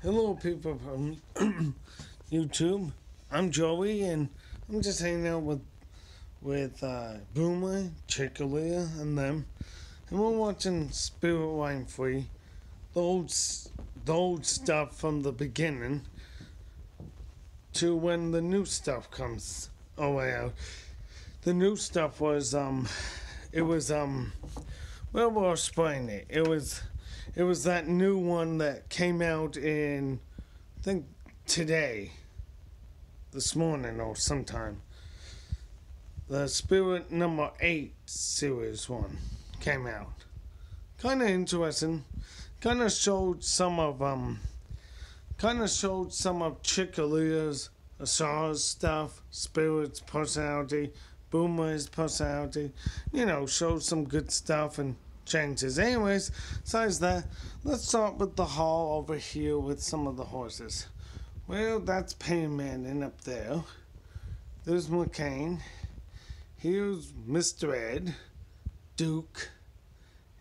Hello, people from YouTube. I'm Joey, and I'm just hanging out with Boomer, Chickalia, and them, and we're watching Spirit Wine Free, the old stuff from the beginning to when the new stuff comes out. The new stuff was well, we'll explain it. It was that new one that came out in, I think, this morning or sometime. The Spirit number 8 series one came out. Kind of interesting. Kind of showed some of Chickalia's, Asara's stuff, Spirit's personality, Boomer's personality. Showed some good stuff and changes. Anyways, besides that, let's start with the hall over here with some of the horses. Well, that's Pain Manning up there. There's McCain. Here's Mr. Ed, Duke,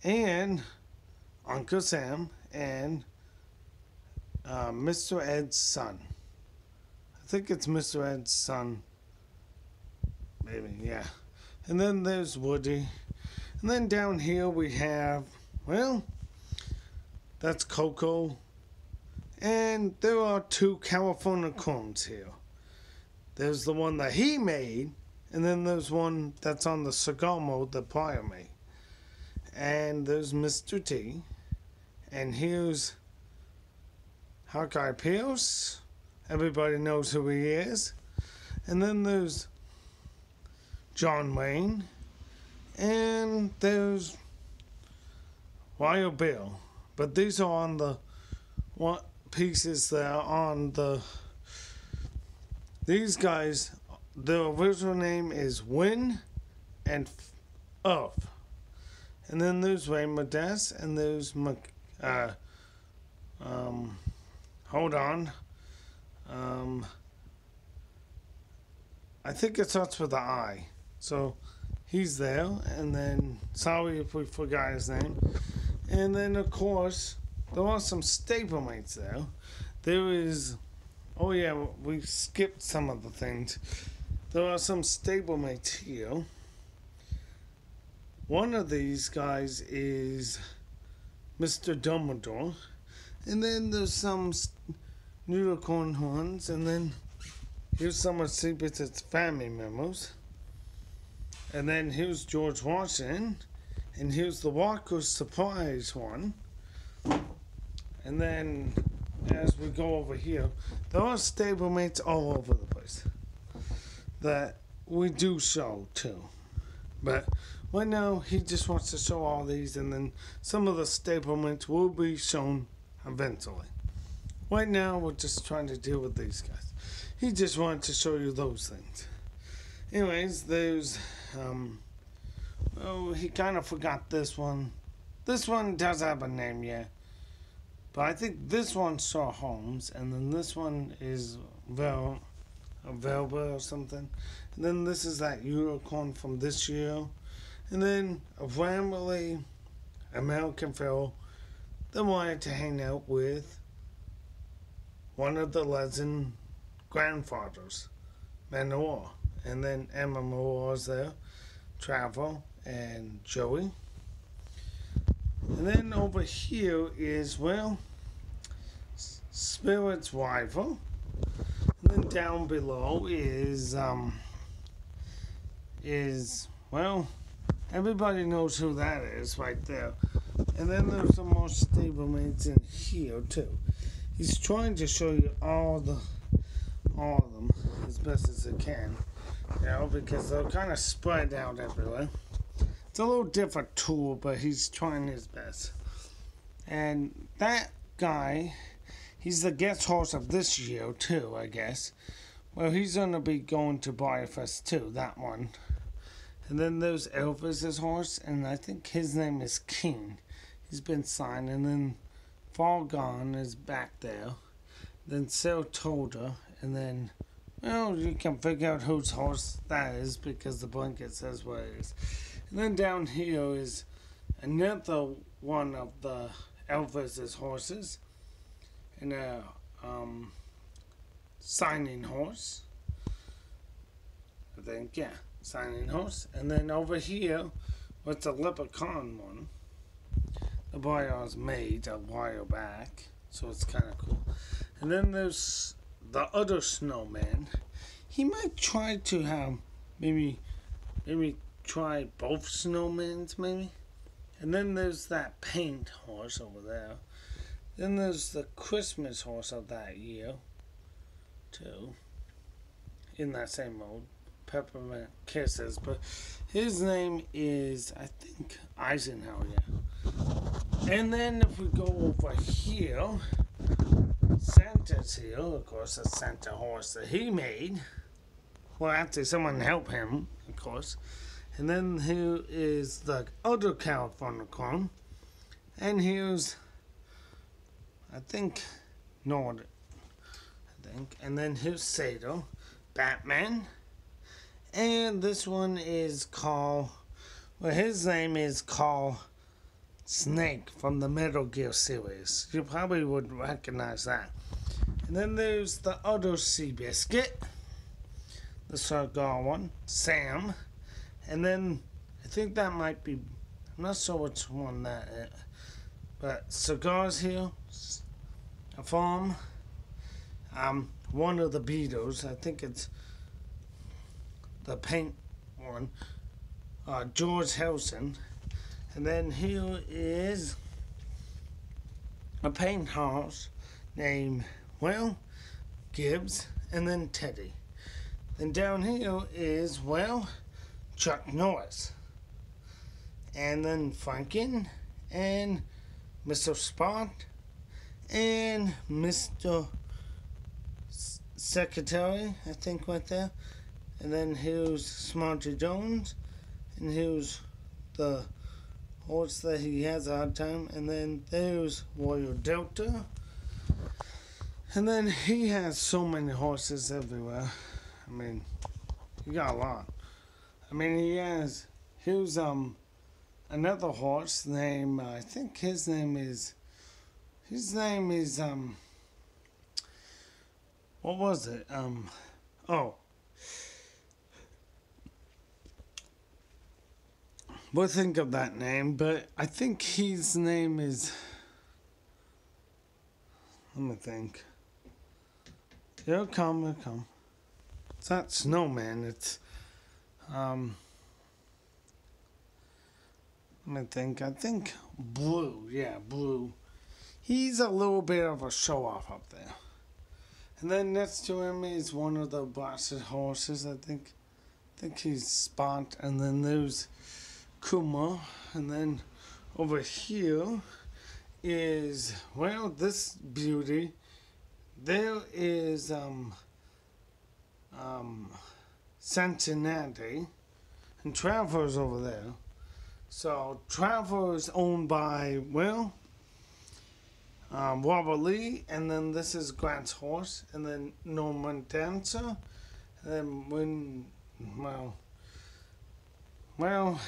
and Uncle Sam, and Mr. Ed's son. I think it's Mr. Ed's son. Maybe, yeah. And then there's Woody. And then down here we have, well, that's Coco. And there are 2 California cones here. There's the one that he made, and then there's one that's on the cigar mode that Breyer made. And there's Mr. T. And here's Hawkeye Pierce. Everybody knows who he is. And then there's John Wayne. And there's Wild Bill. But these are on the pieces that are on the... These guys, their original name is Win and Earth. And then there's Ray Modest, and there's hold on. I think it starts with the I. So he's there, and then, sorry if we forgot his name. And then, of course, there are some stablemates there. There is, oh yeah, we skipped some of the things. There are some stablemates here. One of these guys is Mr. Dumbledore. And then there's some unicorn ones, and then here's some of Secret's family members. And then here's George Washington. And here's the Walker's Surprise one. And then, as we go over here, there are stablemates all over the place that we do show too. But right now, he just wants to show all these, and then some of the stablemates will be shown eventually. Right now, we're just trying to deal with these guys. He just wanted to show you those things. Anyways, there's, he kind of forgot this one. This one does have a name, yeah. But I think this one's Shaw Holmes, and then this one is Velva or something. And then this is that unicorn from this year. And then a family American fellow that wanted to hang out with one of the legend grandfathers, Manoa. And then Emma Moore's there, Travel, and Joey. And then over here is, well, Spirit's rival. And then down below is well, everybody knows who that is right there. And then there's some more stablemates in here too. He's trying to show you all of them as best as he can, because they're kind of spread out everywhere. It's a little different tool, but he's trying his best. And that guy, he's the guest host of this year too, I guess. Well, he's going to be going to Breyerfest too, that one. And then there's Elvis's horse, and I think his name is King. He's been signed, and then Fall Gone is back there. Then Saratoga, and then, well, you can figure out whose horse that is because the blanket says what it is. And then down here is another one of the Elvis's horses. and a signing horse. I think, yeah, signing horse. And then over here, what's the leprechaun one? The boy I was made a while back, so it's kind of cool. And then there's the other snowman. He might try to have maybe try both snowmans, maybe. And then there's that paint horse over there. Then there's the Christmas horse of that year, too. In that same mode, Peppermint Kisses. But his name is, I think, Eisenhower. Yeah. And then if we go over here, Santa's here. Of course, the Santa horse that he made. Well, actually, someone helped him, of course. And then here is the other California clone. And here's, I think, Nord. And then here's Sato, Batman. And this one is called, well, his name is called Snake from the Metal Gear series. You probably would recognize that. And then there's the other Seabiscuit, the cigar one, Sam. And then I think that might be, I'm not sure which one that is, but Cigars here, a farm, one of the Beatles, I think it's the paint one, George Harrison. And then here is a paint house named, well, Gibbs, and then Teddy. And down here is, well, Chuck Norris. And then Franken, and Mr. Spot, and Mr. Secretary, I think, right there. And then here's Smarty Jones, and here's the horse that he has a hard time, and then there's Royal Delta. And then he has so many horses everywhere. I mean, he got a lot. I mean, here's another horse named, I think his name is, what was it? We'll think of that name, but I think his name is, let me think. It'll come. It's not Snowman, it's, let me think. I think Blue. Yeah, Blue. He's a little bit of a show-off up there. And then next to him is one of the blasted horses. I think he's Spot. And then there's Kuma. And then over here is, well, this beauty. There is Cincinnati. And Traveler's over there. So Traveler is owned by, well, Robert Lee, and then this is Grant's horse, and then Norman Dancer, and then well,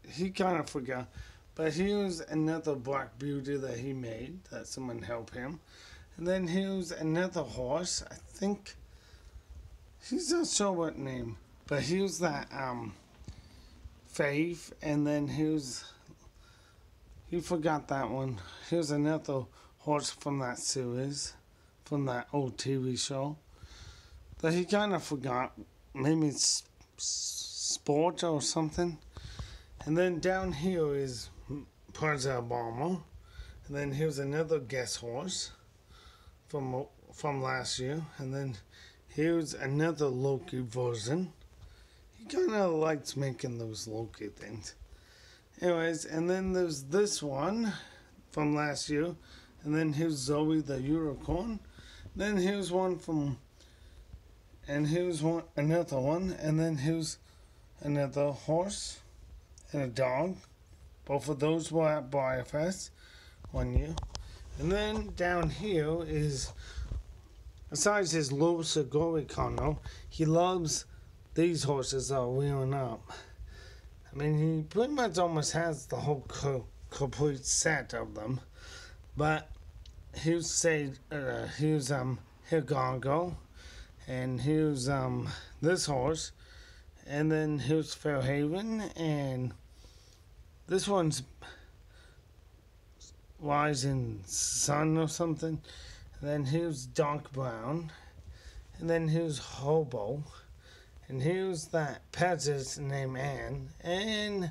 he kind of forgot, but here's another Black Beauty that he made, that someone helped him, and then here's another horse, I think, he's not sure what name, but here's that, Faith, and then here's, you forgot that one. Here's another horse from that series, from that old TV show, that he kind of forgot. Maybe it's Sport or something. And then down here is President Obama. And then here's another guest horse from last year. And then here's another Loki version. He kind of likes making those Loki things. Anyways, and then there's this one from last year. And then here's Zoe the Unicorn. Then here's one from, and here's one, another one. And then here's another horse and a dog. Both of those were at Breyerfest one year. And then down here is, besides his low Seguri Kono, he loves these horses that are wheeling up. I mean, he pretty much almost has the whole complete set of them. But here's Higongo, and here's this horse, and then here's Fairhaven, and this one's Rising Sun or something. And then here's Donk Brown, and then here's Hobo, and here's that peasant named Anne, and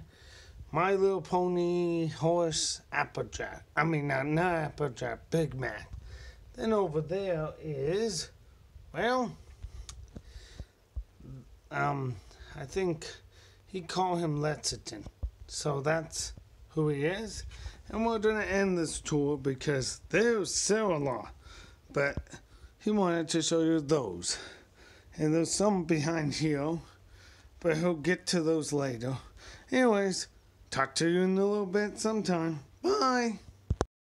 My Little Pony horse Applejack. I mean, not Applejack, Big Mac. Then over there is, well, I think he called him Lexington. So that's who he is. And we're going to end this tour because there's still a lot. But he wanted to show you those. And there's some behind here. But he'll get to those later. Anyways, talk to you in a little bit sometime. Bye.